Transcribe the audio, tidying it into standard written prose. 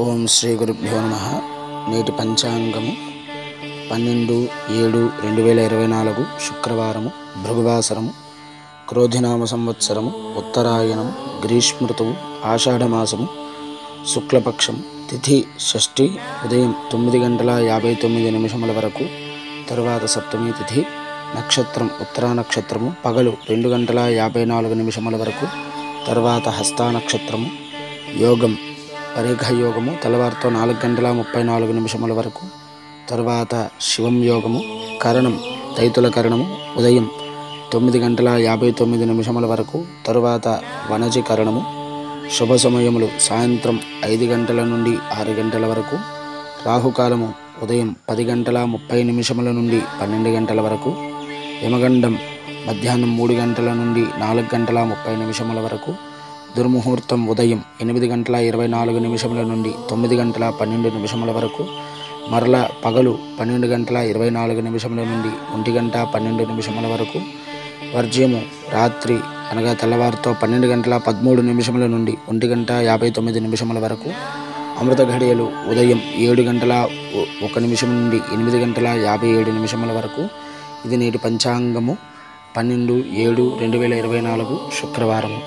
ఓం శ్రీ గురుభ్యో నమః. నేటి పంచాంగము 12/7/2024 శుక్రవారము, భృగువాసరము, క్రోధినామ సంవత్సరము, ఉత్తరాయణము, గ్రీష్మృతువు, ఆషాఢమాసము, శుక్లపక్షం, తిథి షష్ఠి, ఉదయం 9:59 వరకు, తరువాత సప్తమి తిథి, నక్షత్రం ఉత్తరా నక్షత్రము, పగలు 2:54 వరకు, తరువాత హస్తా నక్షత్రము, యోగం పరేఖ యోగము తెల్లవారితో 4:34 వరకు, తరువాత శివం యోగము, కరణం తైతుల కరణము ఉదయం 9:59 వరకు, తరువాత వనజి కరణము. శుభ సమయములు సాయంత్రం 5 గంటల నుండి 6 గంటల వరకు, రాహుకాలము ఉదయం 10:30 నుండి 12 గంటల వరకు, యమగండం మధ్యాహ్నం 3 గంటల నుండి 4:30 వరకు, దుర్ముహూర్తం ఉదయం 8:24 నుండి 9:12 వరకు, మరల పగలు 12:24 నుండి 1:12 వరకు, వర్జ్యము రాత్రి అనగా తెల్లవారితో 12:13 నుండి 1:59 వరకు, అమృత ఘడియలు ఉదయం 7:01 నుండి 8:57 వరకు. ఇది నేటి పంచాంగము 12/7/2024 శుక్రవారము.